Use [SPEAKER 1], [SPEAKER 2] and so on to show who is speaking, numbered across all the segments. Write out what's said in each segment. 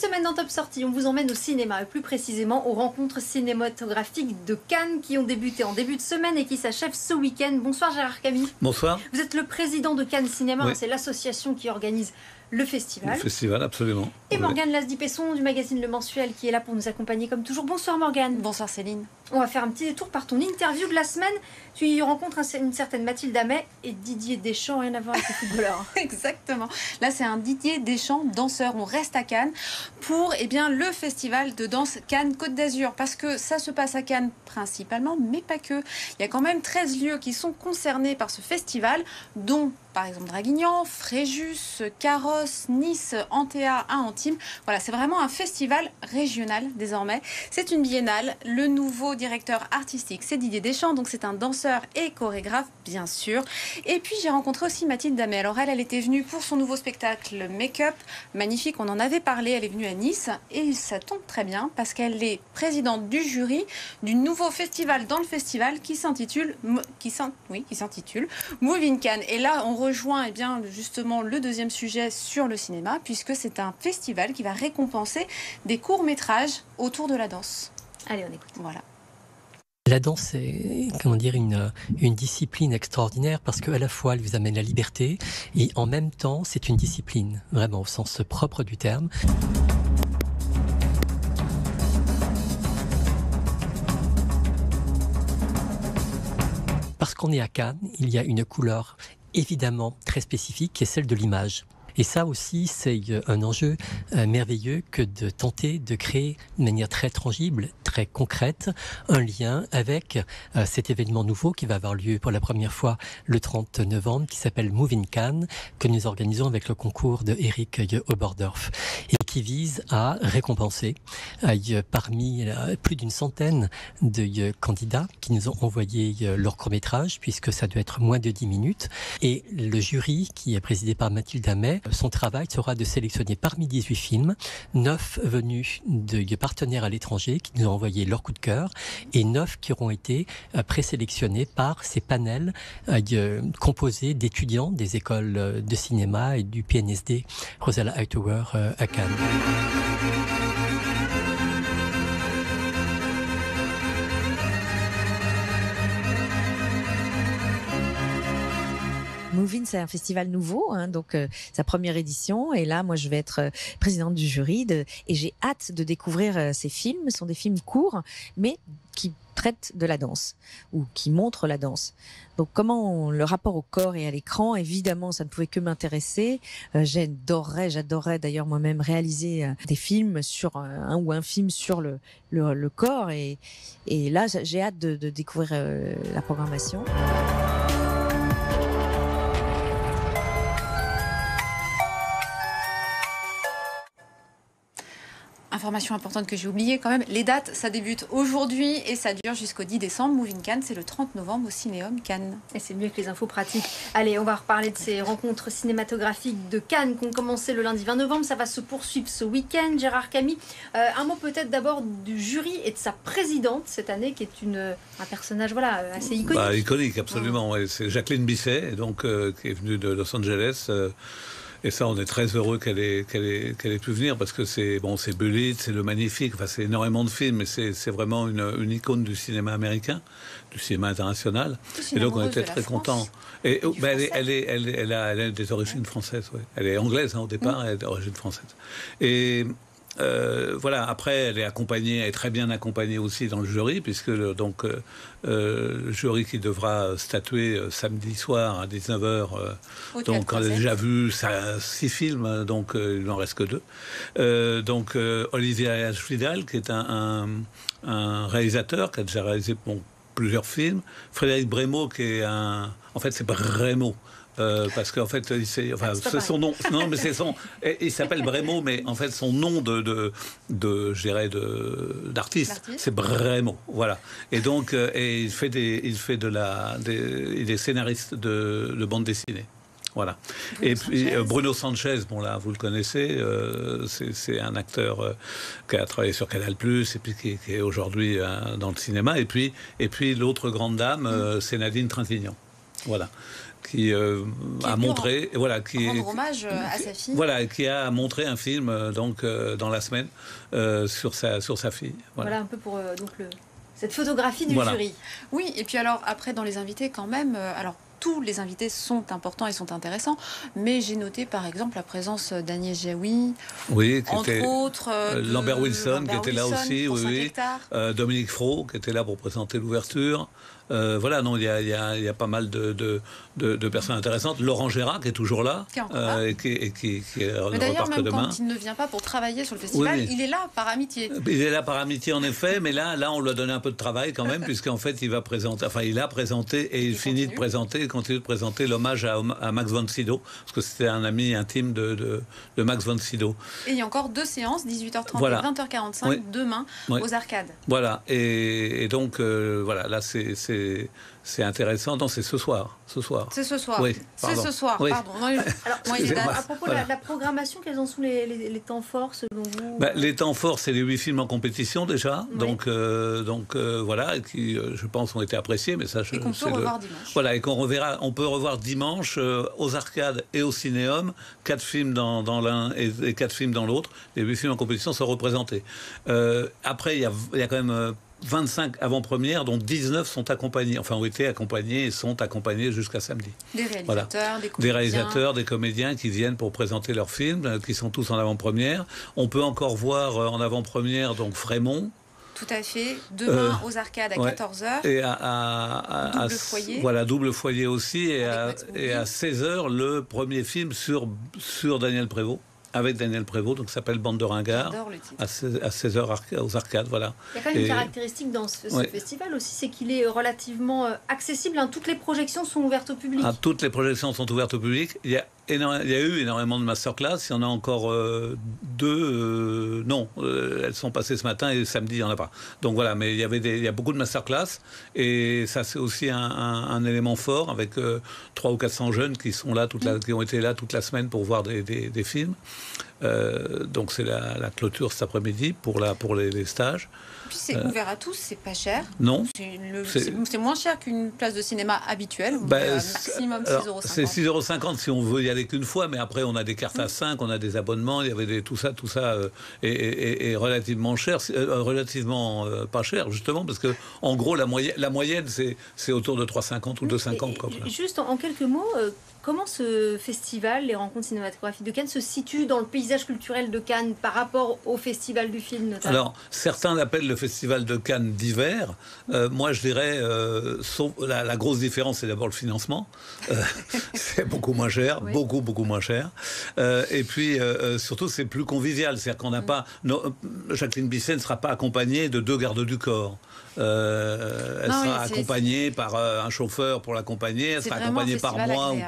[SPEAKER 1] Cette semaine dans Top Sortie, on vous emmène au cinéma, et plus précisément aux rencontres cinématographiques de Cannes qui ont débuté en début de semaine et qui s'achèvent ce week-end. Bonsoir Gérard Camille.
[SPEAKER 2] Bonsoir.
[SPEAKER 1] Vous êtes le président de Cannes Cinéma,
[SPEAKER 2] Oui.
[SPEAKER 1] C'est l'association qui organise le festival.
[SPEAKER 2] Le festival, absolument.
[SPEAKER 1] Et Morgane Lasdy-Pesson du magazine Le Mensuel qui est là pour nous accompagner comme toujours. Bonsoir Morgane.
[SPEAKER 3] Bonsoir Céline.
[SPEAKER 1] On va faire un petit détour par ton interview de la semaine. Tu y rencontres une certaine Mathilde Amet et Didier Deschamps, rien à voir avec le footballeur.
[SPEAKER 3] Exactement. Là, c'est un Didier Deschamps, danseur. On reste à Cannes pour le festival de danse Cannes Côte d'Azur. Parce que ça se passe à Cannes principalement, mais pas que. Il y a quand même 13 lieux qui sont concernés par ce festival, dont par exemple Draguignan, Fréjus, Carrosse, Nice, Antea à Antibes. Voilà, c'est vraiment un festival régional désormais. C'est une biennale. Le nouveau directeur artistique, c'est Didier Deschamps, donc c'est un danseur et chorégraphe, bien sûr. Et puis j'ai rencontré aussi Mathilde Amet. Alors elle était venue pour son nouveau spectacle Make-up, magnifique, on en avait parlé, elle est venue à Nice, et ça tombe très bien parce qu'elle est présidente du jury du nouveau festival dans le festival qui s'intitule Move in Cannes. Et là, on rejoint justement le deuxième sujet sur le cinéma, puisque c'est un festival qui va récompenser des courts-métrages autour de la danse.
[SPEAKER 1] Allez, on écoute.
[SPEAKER 3] Voilà.
[SPEAKER 4] La danse est, une discipline extraordinaire parce qu'à la fois elle vous amène la liberté et en même temps c'est une discipline, vraiment au sens propre du terme. Parce qu'on est à Cannes, il y a une couleur évidemment très spécifique qui est celle de l'image. Et ça aussi, c'est un enjeu merveilleux que de tenter de créer de manière très tangible, très concrète, un lien avec cet événement nouveau qui va avoir lieu pour la première fois le 30 novembre, qui s'appelle Move in Cannes, que nous organisons avec le concours de Eric Oberdorf, et qui vise à récompenser parmi plus d'une centaine de candidats qui nous ont envoyé leur court-métrage, puisque ça doit être moins de 10 minutes. Et le jury, qui est présidé par Mathilde Amet, son travail sera de sélectionner parmi 18 films, 9 venus de partenaires à l'étranger qui nous ont envoyé leur coup de cœur et 9 qui auront été présélectionnés par ces panels composés d'étudiants des écoles de cinéma et du PNSD Rosella Hightower à Cannes.
[SPEAKER 5] Move In, c'est un festival nouveau, donc sa première édition. Et là, moi, je vais être présidente du jury et j'ai hâte de découvrir ces films. Ce sont des films courts, mais qui traitent de la danse ou qui montrent la danse. Donc, le rapport au corps et à l'écran, évidemment, ça ne pouvait que m'intéresser. J'adorerais d'ailleurs moi-même réaliser des films sur un film sur le corps. Et là, j'ai hâte de découvrir la programmation.
[SPEAKER 3] Information importante que j'ai oubliée quand même, les dates, ça débute aujourd'hui et ça dure jusqu'au 10 décembre. Move in Cannes, c'est le 30 novembre au Cinéum Cannes.
[SPEAKER 1] Et c'est mieux que les infos pratiques. Allez, on va reparler de ces rencontres cinématographiques de Cannes qui ont commencé le lundi 20 novembre. Ça va se poursuivre ce week-end. Gérard Camille, un mot peut-être d'abord du jury et de sa présidente cette année, qui est un personnage assez iconique.
[SPEAKER 2] Iconique, absolument. Ouais. C'est Jacqueline Bisset, donc, qui est venue de Los Angeles. Et ça, on est très heureux qu'elle ait pu venir parce que c'est Bullitt, c'est Le Magnifique, c'est énormément de films, mais c'est vraiment une icône du cinéma américain, du cinéma international. Et donc, on était très contents. Et elle a des origines françaises. Ouais. Elle est anglaise au départ, elle a des origines françaises. Et après, elle est très bien accompagnée aussi dans le jury, puisque le jury qui devra statuer samedi soir à 19h, donc on a déjà vu 6 films, donc il n'en reste que 2. Olivier Ayage-Vidal, qui est un réalisateur qui a déjà réalisé plusieurs films. Frédéric Brémaud, qui est c'est Brémaud. Parce qu'en fait, c'est son nom. Non, mais il s'appelle Brémaud, mais en fait, son nom d'artiste, c'est Brémaud. Voilà. Et donc, il est scénariste de bande dessinée. Voilà. Et puis Bruno Sanchez, vous le connaissez, c'est un acteur qui a travaillé sur Canal+, et puis qui est aujourd'hui dans le cinéma. Et puis l'autre grande dame, c'est Nadine Trintignant. voilà, qui a montré, voilà, qui
[SPEAKER 3] rendre hommage à sa fille.
[SPEAKER 2] Voilà, qui a montré un film donc dans la semaine sur sa fille.
[SPEAKER 1] Voilà un peu pour donc cette photographie du jury.
[SPEAKER 3] Oui, et puis alors après dans les invités quand même, alors tous les invités sont importants et sont intéressants, mais j'ai noté par exemple la présence d'Agnès Jaoui,
[SPEAKER 2] oui,
[SPEAKER 3] entre autres
[SPEAKER 2] Lambert Wilson qui était là aussi, oui. Dominique Fro qui était là pour présenter l'ouverture. Voilà, non, il y a pas mal de personnes intéressantes. Laurent Gérard qui est toujours là,
[SPEAKER 3] qui est encore là.
[SPEAKER 2] et qui
[SPEAKER 3] mais d'ailleurs, même
[SPEAKER 2] demain.
[SPEAKER 3] quand il ne vient pas pour travailler sur le festival,
[SPEAKER 2] oui.
[SPEAKER 3] il est là par amitié.
[SPEAKER 2] Il est là par amitié en effet, mais là on lui a donné un peu de travail quand même, puisqu'en fait il va présenter, enfin il a présenté et il continue de présenter l'hommage à Max von Sydow, parce que c'était un ami intime de Max von Sydow.
[SPEAKER 3] Et il y a encore 2 séances, 18h30
[SPEAKER 2] voilà.
[SPEAKER 3] et 20h45, demain aux Arcades.
[SPEAKER 2] Voilà, et donc voilà, là c'est intéressant. Non, c'est ce soir.
[SPEAKER 3] C'est ce soir.
[SPEAKER 2] Oui,
[SPEAKER 3] c'est ce soir,
[SPEAKER 2] oui.
[SPEAKER 3] pardon.
[SPEAKER 1] Alors, à propos de la programmation, quels en sont les temps forts selon vous?
[SPEAKER 2] Les temps forts, c'est les 8 films en compétition déjà.
[SPEAKER 1] Oui.
[SPEAKER 2] Donc voilà, et qui, je pense, ont été appréciés. Mais ça,
[SPEAKER 3] et qu'on peut revoir dimanche.
[SPEAKER 2] Voilà, et on peut revoir dimanche aux Arcades et au Cinéum, 4 films dans l'un et 4 films dans l'autre. Les 8 films en compétition sont représentés. Après, il y a quand même 25 avant-premières, dont 19 sont accompagnés, enfin ont été accompagnés et sont accompagnés jusqu'à samedi.
[SPEAKER 3] Des réalisateurs,
[SPEAKER 2] voilà.
[SPEAKER 3] des comédiens.
[SPEAKER 2] Des réalisateurs, des comédiens qui viennent pour présenter leurs films, qui sont tous en avant-première. On peut encore voir en avant-première donc Frémont.
[SPEAKER 3] Tout à fait. Demain aux Arcades à 14h.
[SPEAKER 2] Et
[SPEAKER 3] double foyer.
[SPEAKER 2] Voilà, double foyer aussi. Et à 16h, le premier film sur Daniel Prévost. Avec Daniel Prévost, donc ça s'appelle Bande de ringards, à 16h aux Arcades, voilà.
[SPEAKER 1] Il y a quand même une caractéristique dans ce festival aussi, c'est qu'il est relativement accessible. Toutes les projections sont ouvertes au public.
[SPEAKER 2] Toutes les projections sont ouvertes au public. Il y a eu énormément de masterclass. Il y en a encore 2. Non, elles sont passées ce matin et samedi, il n'y en a pas. Donc voilà, mais il y a beaucoup de masterclass. Et ça, c'est aussi un élément fort avec 300 ou 400 jeunes qui sont là qui ont été là toute la semaine pour voir des films. Donc c'est la clôture cet après-midi pour les stages.
[SPEAKER 3] Puis c'est ouvert à tous, c'est pas cher.
[SPEAKER 2] Non.
[SPEAKER 3] C'est moins cher qu'une place de cinéma habituelle. Maximum 6,50 €.
[SPEAKER 2] C'est 6,50 € si on veut y aller qu'une fois, mais après on a des cartes à 5, on a des abonnements, il y avait tout ça est relativement cher, relativement pas cher justement, parce que en gros la moyenne c'est autour de 3,50 ou 2,50.
[SPEAKER 1] Juste en quelques mots, comment ce festival, les rencontres cinématographiques de Cannes, se situe dans le paysage culturel de Cannes par rapport au festival du film notamment?
[SPEAKER 2] Alors, certains l'appellent le festival de Cannes d'hiver. Moi, je dirais, la grosse différence, c'est d'abord le financement. C'est beaucoup moins cher, beaucoup moins cher. Et puis, surtout, c'est plus convivial. C'est-à-dire qu'on n'a pas... Jacqueline Bisset ne sera pas accompagnée de 2 gardes du corps. Elle sera accompagnée par un chauffeur pour l'accompagner. Elle sera accompagnée par moi ou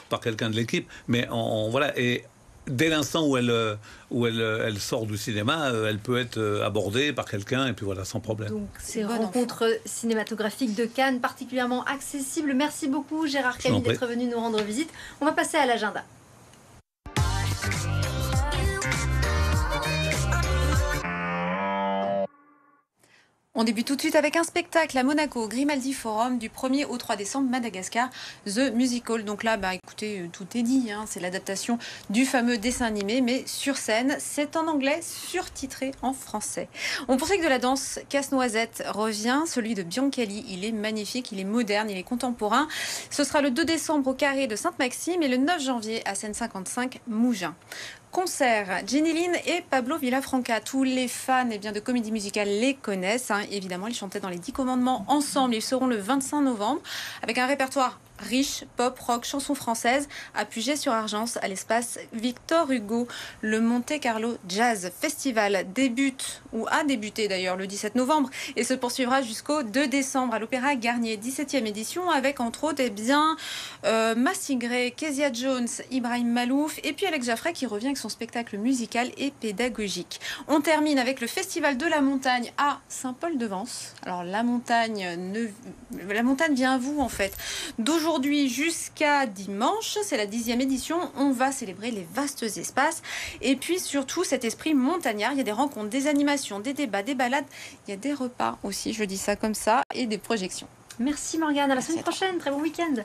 [SPEAKER 2] par quelqu'un de l'équipe. Mais voilà. Et dès l'instant où elle sort du cinéma, elle peut être abordée par quelqu'un et puis voilà, sans problème.
[SPEAKER 1] Donc ces rencontres cinématographiques de Cannes particulièrement accessibles. Merci beaucoup Gérard Camille d'être venu nous rendre visite. On va passer à l'agenda.
[SPEAKER 3] On débute tout de suite avec un spectacle à Monaco, au Grimaldi Forum, du 1er au 3 décembre, Madagascar, The Musical. Donc là, écoutez, tout est dit, c'est l'adaptation du fameux dessin animé, mais sur scène, c'est en anglais, surtitré en français. On poursuit que de la danse, Casse-Noisette revient, celui de Biancali. Il est magnifique, il est moderne, il est contemporain. Ce sera le 2 décembre au Carré de Sainte-Maxime et le 9 janvier à Seine 55, Mougins. Concert, Ginny Lynn et Pablo Villafranca. Tous les fans de comédie musicale les connaissent. Évidemment, ils chantaient dans les 10 commandements ensemble. Ils seront le 25 novembre avec un répertoire riche, pop, rock, chansons françaises, à Puget-sur-Argence, à l'espace Victor Hugo. Le Monte Carlo Jazz Festival débute, ou a débuté d'ailleurs, le 17 novembre et se poursuivra jusqu'au 2 décembre à l'Opéra Garnier, 17e édition, avec entre autres Massy Gray, Kezia Jones, Ibrahim Malouf et puis Alex Jaffray qui revient avec son spectacle musical et pédagogique. On termine avec le Festival de la Montagne à Saint-Paul-de-Vence. Alors la montagne vient à vous en fait. D'aujourd'hui jusqu'à dimanche, c'est la 10e édition, on va célébrer les vastes espaces et puis surtout cet esprit montagnard. Il y a des rencontres, des animations, des débats, des balades, il y a des repas aussi, je dis ça comme ça, et des projections.
[SPEAKER 1] Merci Morgane, à la
[SPEAKER 3] Merci
[SPEAKER 1] semaine
[SPEAKER 3] à toi.
[SPEAKER 1] prochaine, très bon week-end.